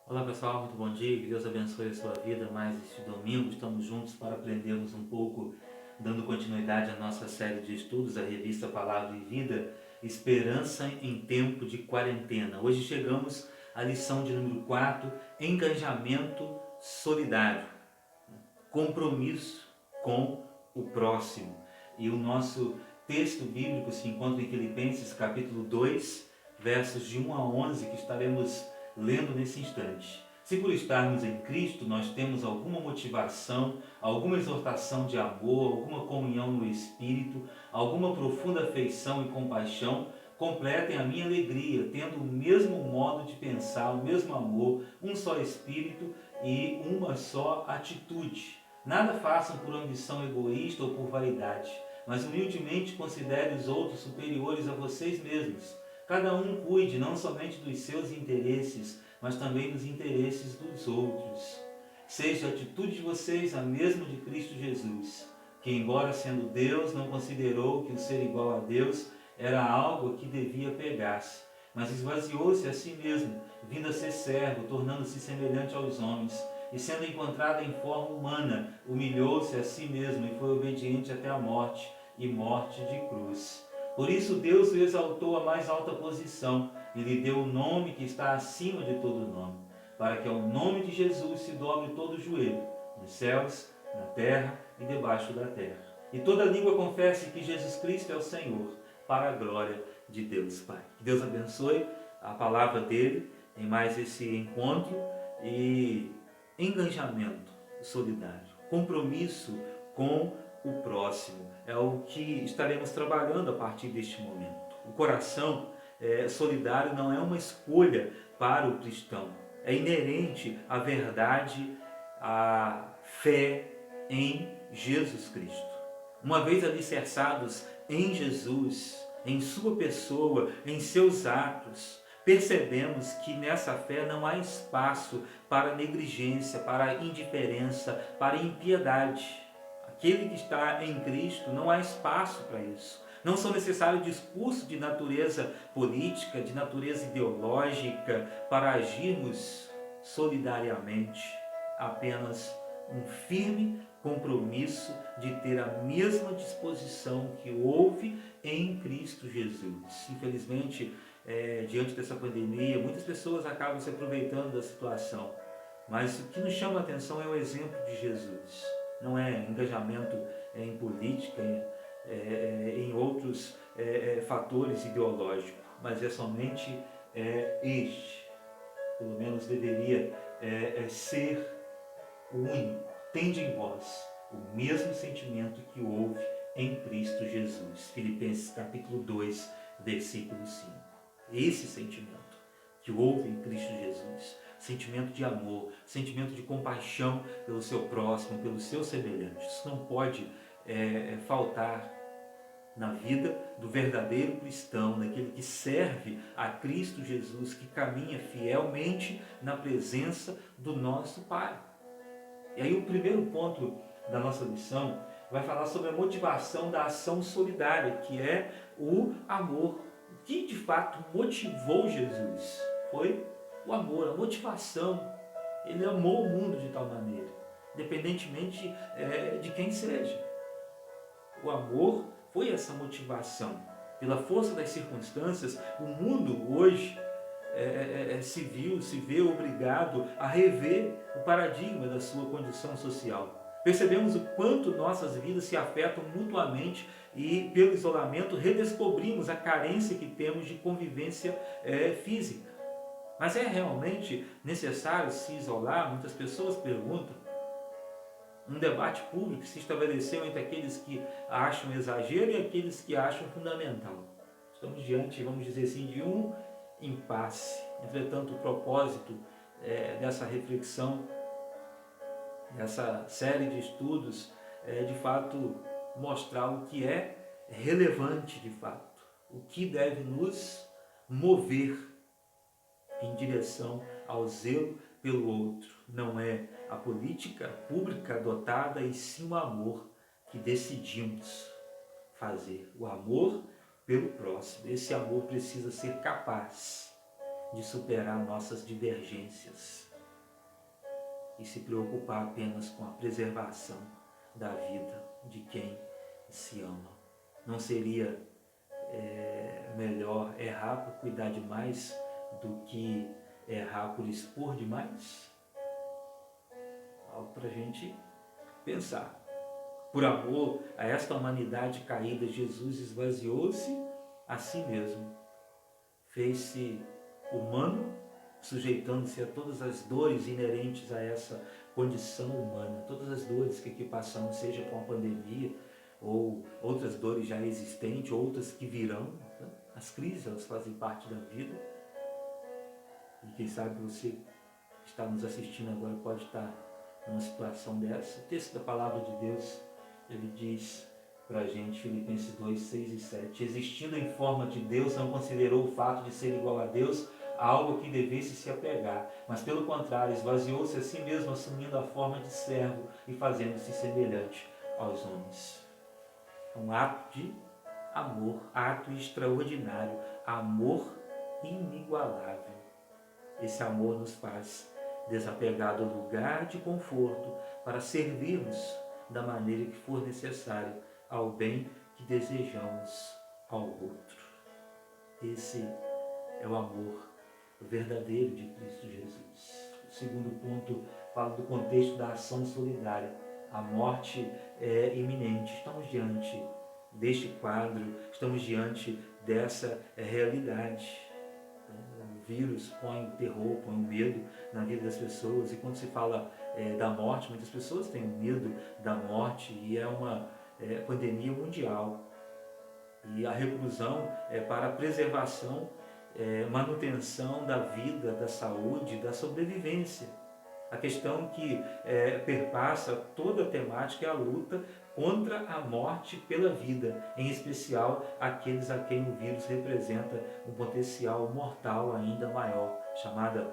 Olá pessoal, muito bom dia, que Deus abençoe a sua vida. Mais este domingo estamos juntos para aprendermos um pouco, dando continuidade à nossa série de estudos, a revista Palavra e Vida, Esperança em Tempo de Quarentena. Hoje chegamos à lição de número 4, Engajamento Solidário, compromisso com o próximo. E o nosso texto bíblico se encontra em Filipenses capítulo 2, versos de 1 a 11, que estaremos lendo nesse instante. Se por estarmos em Cristo nós temos alguma motivação, alguma exortação de amor, alguma comunhão no Espírito, alguma profunda afeição e compaixão, completem a minha alegria, tendo o mesmo modo de pensar, o mesmo amor, um só Espírito e uma só atitude. Nada façam por ambição egoísta ou por vaidade, mas humildemente considere os outros superiores a vocês mesmos. Cada um cuide não somente dos seus interesses, mas também dos interesses dos outros. Seja a atitude de vocês a mesma de Cristo Jesus, que, embora sendo Deus, não considerou que o ser igual a Deus era algo a que devia pegar-se, mas esvaziou-se a si mesmo, vindo a ser servo, tornando-se semelhante aos homens, e sendo encontrado em forma humana, humilhou-se a si mesmo e foi obediente até a morte, e morte de cruz. Por isso Deus o exaltou à mais alta posição e lhe deu o nome que está acima de todo nome, para que ao nome de Jesus se dobre todo o joelho, nos céus, na terra e debaixo da terra. E toda língua confesse que Jesus Cristo é o Senhor, para a glória de Deus Pai. Que Deus abençoe a palavra dele em mais esse encontro e engajamento solidário, compromisso com o próximo. É o que estaremos trabalhando a partir deste momento. O coração solidário não é uma escolha para o cristão. É inerente à verdade, à fé em Jesus Cristo. Uma vez alicerçados em Jesus, em sua pessoa, em seus atos, percebemos que nessa fé não há espaço para negligência, para indiferença, para impiedade. Aquele que está em Cristo, não há espaço para isso. Não são necessários discursos de natureza política, de natureza ideológica, para agirmos solidariamente. Apenas um firme compromisso de ter a mesma disposição que houve em Cristo Jesus. Infelizmente, diante dessa pandemia, muitas pessoas acabam se aproveitando da situação. Mas o que nos chama a atenção é o exemplo de Jesus. Não é engajamento em política, em outros fatores ideológicos, mas é somente este. Pelo menos deveria ser o único. Tende em vós o mesmo sentimento que houve em Cristo Jesus. Filipenses capítulo 2, versículo 5. Esse sentimento que houve em Cristo Jesus, sentimento de amor, sentimento de compaixão pelo seu próximo, pelos seus semelhantes, isso não pode faltar na vida do verdadeiro cristão, daquele que serve a Cristo Jesus, que caminha fielmente na presença do nosso Pai. E aí o primeiro ponto da nossa lição vai falar sobre a motivação da ação solidária, que é o amor. O que de fato motivou Jesus foi o amor, a motivação. Ele amou o mundo de tal maneira, independentemente de quem seja. O amor foi essa motivação. Pela força das circunstâncias, o mundo hoje se vê obrigado a rever o paradigma da sua condição social. Percebemos o quanto nossas vidas se afetam mutuamente e, pelo isolamento, redescobrimos a carência que temos de convivência física. Mas é realmente necessário se isolar? Muitas pessoas perguntam. Um debate público se estabeleceu entre aqueles que acham exagero e aqueles que acham fundamental. Estamos diante, vamos dizer assim, de um impasse. Entretanto, o propósito dessa reflexão, dessa série de estudos, é de fato mostrar o que é relevante de fato, o que deve nos mover em direção ao zelo pelo outro. Não é a política pública adotada, e sim o amor que decidimos fazer. O amor pelo próximo. Esse amor precisa ser capaz de superar nossas divergências. e se preocupar apenas com a preservação da vida de quem se ama. Não seria melhor errar por cuidar demais do que errar por expor demais? Algo para a gente pensar. Por amor a esta humanidade caída, Jesus esvaziou-se a si mesmo. Fez-se humano, sujeitando-se a todas as dores inerentes a essa condição humana. Todas as dores que aqui passamos, seja com a pandemia, ou outras dores já existentes, outras que virão. Né? As crises, elas fazem parte da vida. E quem sabe você que está nos assistindo agora pode estar numa situação dessa. O texto da palavra de Deus, ele diz para a gente, Filipenses 2, 6 e 7, existindo em forma de Deus, não considerou o fato de ser igual a Deus algo que devesse se apegar, mas pelo contrário, esvaziou-se a si mesmo, assumindo a forma de servo e fazendo-se semelhante aos homens. Um ato de amor, ato extraordinário, amor inigualável. Esse amor nos faz desapegar do lugar de conforto para servirmos da maneira que for necessário ao bem que desejamos ao outro. Esse é o amor verdadeiro de Cristo Jesus. O segundo ponto fala do contexto da ação solidária. A morte é iminente. Estamos diante deste quadro, estamos diante dessa realidade. O vírus põe o terror, põe o medo na vida das pessoas, e quando se fala da morte, muitas pessoas têm medo da morte, e é uma pandemia mundial. E a reclusão é para a preservação, manutenção da vida, da saúde, da sobrevivência. A questão que perpassa toda a temática é a luta contra a morte pela vida, em especial aqueles a quem o vírus representa um potencial mortal ainda maior, chamada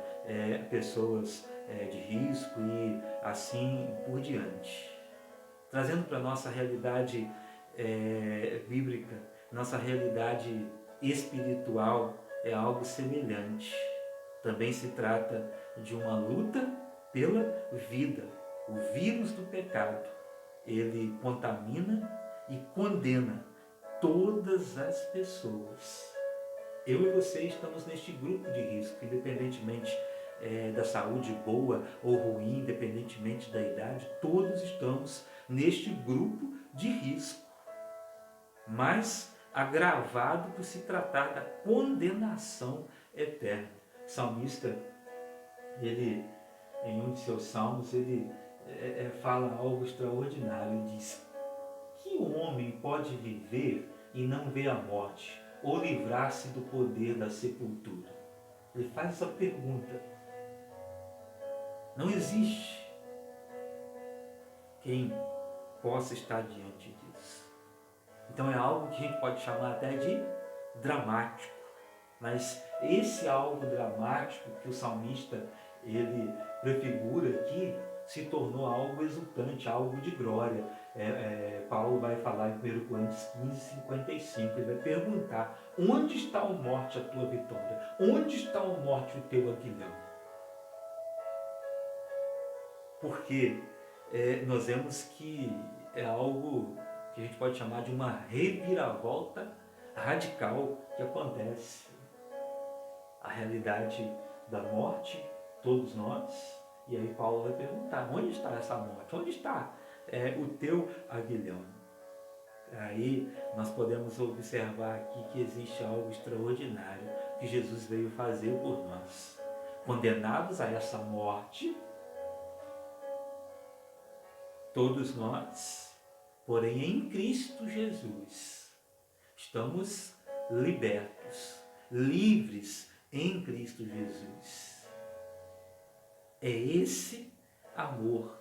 pessoas de risco e assim por diante. Trazendo para a nossa realidade bíblica, nossa realidade espiritual é algo semelhante. Também se trata de uma luta pela vida. O vírus do pecado, ele contamina e condena todas as pessoas. Eu e você estamos neste grupo de risco, independentemente da saúde boa ou ruim, independentemente da idade, todos estamos neste grupo de risco. Mas agravado por se tratar da condenação eterna. O salmista, ele, em um de seus salmos, ele fala algo extraordinário. Ele diz: que homem pode viver e não ver a morte, ou livrar-se do poder da sepultura? Ele faz essa pergunta. Não existe quem possa estar diante disso. Então é algo que a gente pode chamar até de dramático. Mas esse algo dramático que o salmista ele prefigura aqui se tornou algo exultante, algo de glória. Paulo vai falar em 1 Coríntios 15, 55. Ele vai perguntar: onde está, ó morte, a tua vitória? Onde está, ó morte, o teu aguilhão? Porque nós vemos que é algo que a gente pode chamar de uma reviravolta radical que acontece. A realidade da morte, todos nós. E aí Paulo vai perguntar: onde está essa morte? Onde está o teu aguilhão? Aí nós podemos observar aqui que existe algo extraordinário que Jesus veio fazer por nós. Condenados a essa morte, todos nós, porém em Cristo Jesus, estamos libertos, livres em Cristo Jesus. É esse amor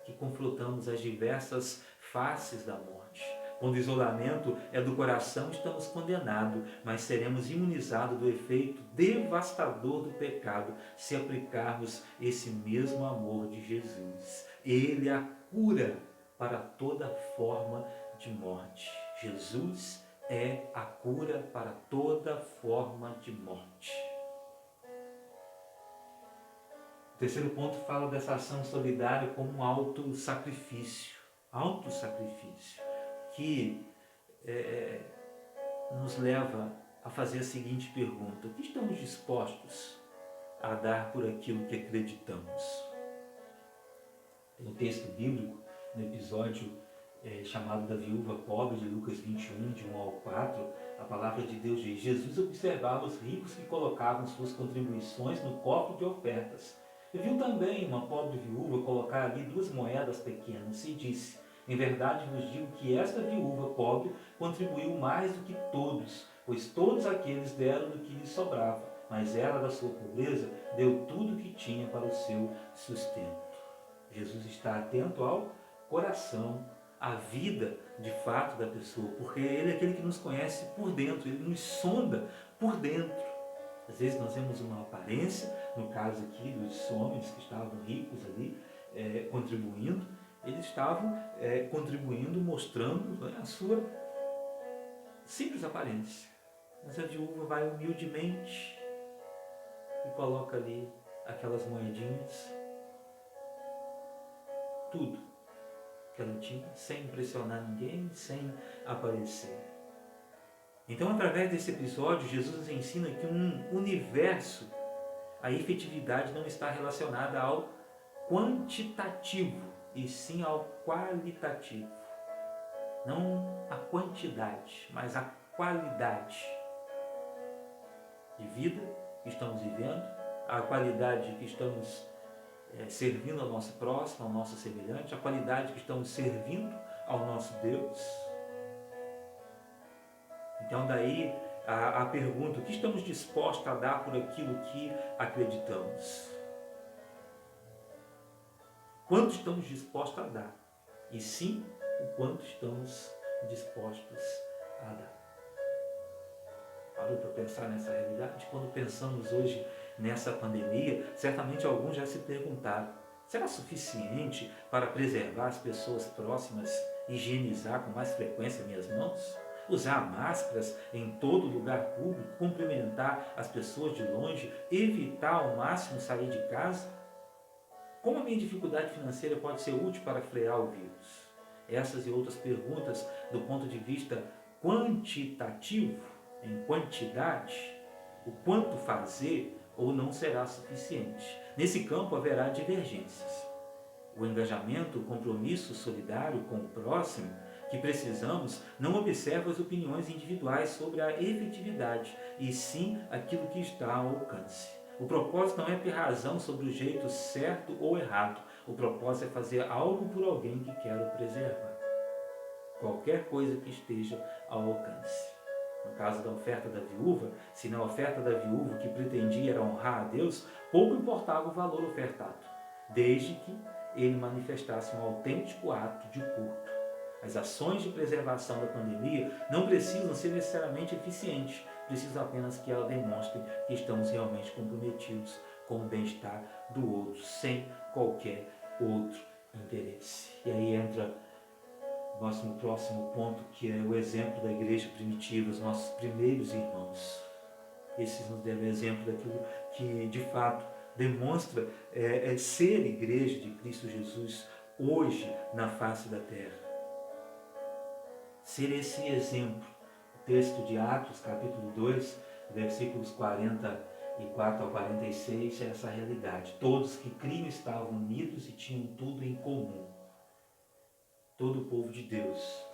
que confrontamos as diversas faces da morte. Quando o isolamento é do coração, estamos condenados, mas seremos imunizados do efeito devastador do pecado se aplicarmos esse mesmo amor de Jesus. Ele é a cura para toda forma de morte. Jesus é a cura para toda forma de morte. O terceiro ponto fala dessa ação solidária como um autossacrifício. Autossacrifício, que nos leva a fazer a seguinte pergunta: o que estamos dispostos a dar por aquilo que acreditamos? No texto bíblico, no episódio chamado da viúva pobre, de Lucas 21, de 1 ao 4, a palavra de Deus diz: Jesus observava os ricos que colocavam suas contribuições no cofre de ofertas. E viu também uma pobre viúva colocar ali 2 moedas pequenas e disse: em verdade vos digo que esta viúva pobre contribuiu mais do que todos, pois todos aqueles deram do que lhes sobrava, mas ela, da sua pobreza, deu tudo o que tinha para o seu sustento. Jesus está atento ao coração, à vida de fato da pessoa, porque Ele é aquele que nos conhece por dentro, Ele nos sonda por dentro. Às vezes nós vemos uma aparência, no caso aqui dos homens que estavam ricos ali, contribuindo, eles estavam contribuindo, mostrando a sua simples aparência. Mas a viúva vai humildemente e coloca ali aquelas moedinhas, tudo que ela tinha, sem impressionar ninguém, sem aparecer. Então, através desse episódio, Jesus nos ensina que um universo, a efetividade não está relacionada ao quantitativo, e sim ao qualitativo. Não a quantidade, mas a qualidade de vida que estamos vivendo, a qualidade que estamos servindo ao nosso próximo, ao nosso semelhante, a qualidade que estamos servindo ao nosso Deus. Então daí a pergunta: o que estamos dispostos a dar por aquilo que acreditamos? Quanto estamos dispostos a dar? E sim, o quanto estamos dispostos a dar. Parou para pensar nessa realidade? Quando pensamos hoje nessa pandemia, certamente alguns já se perguntaram: será suficiente para preservar as pessoas próximas, higienizar com mais frequência minhas mãos? Usar máscaras em todo lugar público, cumprimentar as pessoas de longe, evitar ao máximo sair de casa? Como a minha dificuldade financeira pode ser útil para frear o vírus? Essas e outras perguntas, do ponto de vista quantitativo, em quantidade, o quanto fazer ou não será suficiente. Nesse campo haverá divergências. O engajamento, o compromisso solidário com o próximo que precisamos não observa as opiniões individuais sobre a efetividade, e sim aquilo que está ao alcance. O propósito não é ter razão sobre o jeito certo ou errado. O propósito é fazer algo por alguém que quero preservar. Qualquer coisa que esteja ao alcance. No caso da oferta da viúva, se na oferta da viúva que pretendia era honrar a Deus, pouco importava o valor ofertado, desde que ele manifestasse um autêntico ato de culto. As ações de preservação da pandemia não precisam ser necessariamente eficientes, precisam apenas que elas demonstrem que estamos realmente comprometidos com o bem-estar do outro, sem qualquer outro interesse. E aí entra o nosso próximo ponto, que é o exemplo da igreja primitiva, os nossos primeiros irmãos. Esses nos devem exemplo daquilo que de fato demonstra ser igreja de Cristo Jesus hoje na face da terra. Ser esse exemplo. O texto de Atos, capítulo 2, versículos 44 ao 46, é essa realidade. Todos que criam estavam unidos e tinham tudo em comum. Todo o povo de Deus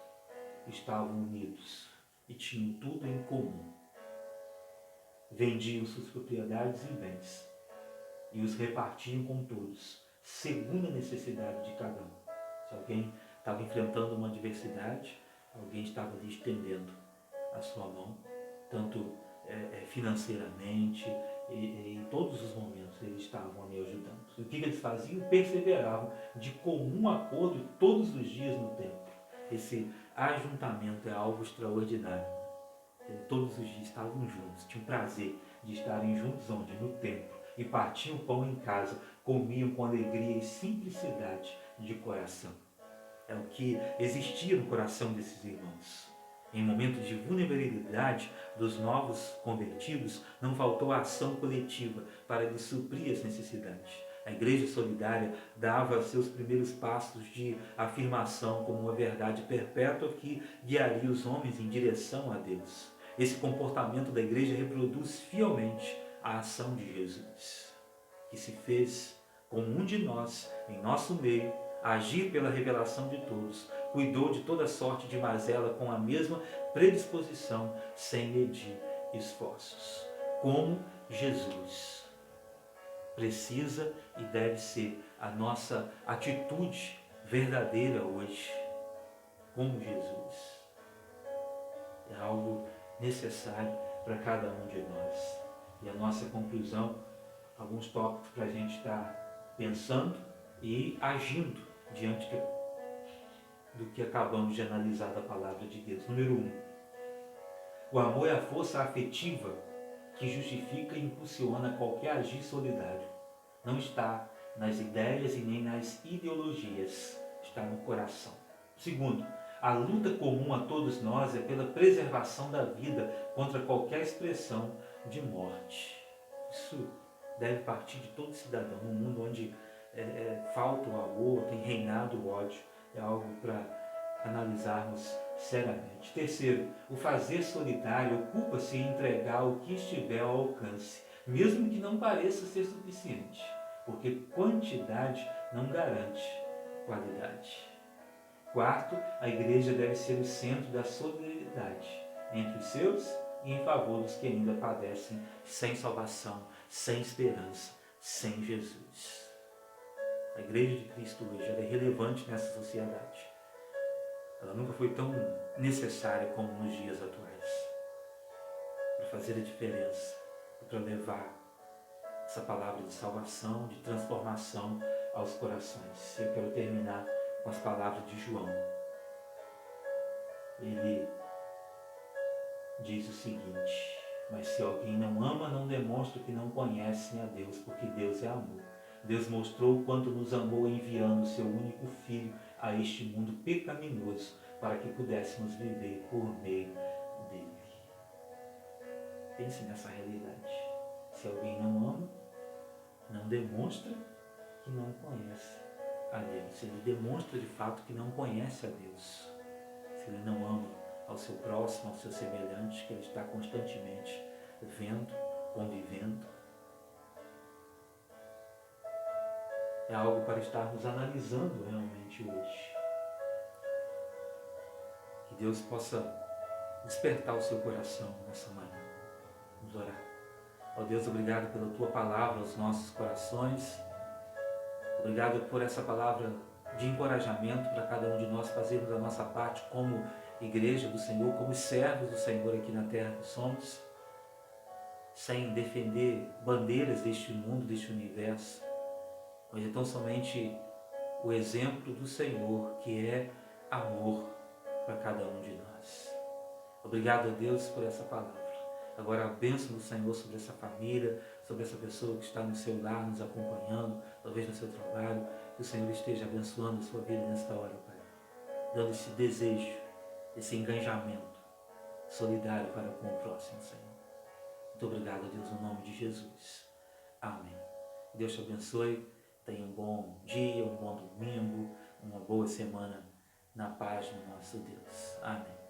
estavam unidos e tinham tudo em comum. Vendiam suas propriedades e bens e os repartiam com todos, segundo a necessidade de cada um. Se alguém estava enfrentando uma adversidade, alguém estava ali estendendo a sua mão, tanto financeiramente e em todos os momentos eles estavam ali ajudando. E o que eles faziam? Perseveravam de comum acordo todos os dias no templo. Esse ajuntamento é algo extraordinário. Todos os dias estavam juntos, tinham prazer de estarem juntos onde? No templo. E partiam pão em casa, comiam com alegria e simplicidade de coração. É o que existia no coração desses irmãos. Em momentos de vulnerabilidade dos novos convertidos, não faltou a ação coletiva para lhes suprir as necessidades. A igreja solidária dava seus primeiros passos de afirmação como uma verdade perpétua que guiaria os homens em direção a Deus. Esse comportamento da igreja reproduz fielmente a ação de Jesus, que se fez como um de nós, em nosso meio, agir pela revelação de todos, cuidou de toda sorte de mazela com a mesma predisposição, sem medir esforços. Como Jesus precisa e deve ser a nossa atitude verdadeira hoje, como Jesus. É algo necessário para cada um de nós. E a nossa conclusão, alguns tópicos para a gente estar pensando e agindo diante do que acabamos de analisar da palavra de Deus. Número 1. O amor é a força afetiva que justifica e impulsiona qualquer agir solidário. Não está nas ideias e nem nas ideologias, está no coração. Segundo, a luta comum a todos nós é pela preservação da vida contra qualquer expressão de morte. Isso deve partir de todo cidadão. Num mundo onde falta o amor, tem reinado o ódio, é algo para analisarmos seriamente. Terceiro, o fazer solidário ocupa-se em entregar o que estiver ao alcance, mesmo que não pareça ser suficiente, porque quantidade não garante qualidade. Quarto, a igreja deve ser o centro da solidariedade entre os seus e em favor dos que ainda padecem sem salvação, sem esperança, sem Jesus. A igreja de Cristo hoje é relevante nessa sociedade. Ela nunca foi tão necessária como nos dias atuais, para fazer a diferença e para levar essa palavra de salvação, de transformação aos corações. Eu quero terminar com as palavras de João. Ele diz o seguinte: mas se alguém não ama, não demonstra que não conhecem a Deus, porque Deus é amor. Deus mostrou o quanto nos amou enviando o seu único Filho a este mundo pecaminoso para que pudéssemos viver por meio dele. Pense nessa realidade. Se alguém não ama, não demonstra que não conhece a Deus. Se ele demonstra de fato que não conhece a Deus, se ele não ama ao seu próximo, ao seu semelhante, que ele está constantemente vendo, convivendo, é algo para estarmos analisando realmente hoje. Que Deus possa despertar o seu coração nessa manhã. Vamos orar. Ó Deus, obrigado pela Tua palavra aos nossos corações. Obrigado por essa palavra de encorajamento para cada um de nós fazermos a nossa parte como igreja do Senhor, como servos do Senhor aqui na terra que somos, sem defender bandeiras deste mundo, deste universo, mas então somente o exemplo do Senhor, que é amor para cada um de nós. Obrigado a Deus por essa palavra. Agora a bênção do Senhor sobre essa família, sobre essa pessoa que está no seu lar, nos acompanhando, talvez no seu trabalho, que o Senhor esteja abençoando a sua vida nesta hora, Pai, dando esse desejo, esse engajamento solidário para com o próximo, Senhor. Muito obrigado a Deus no nome de Jesus. Amém. Deus te abençoe. Tenha um bom dia, um bom domingo, uma boa semana na paz do nosso Deus. Amém.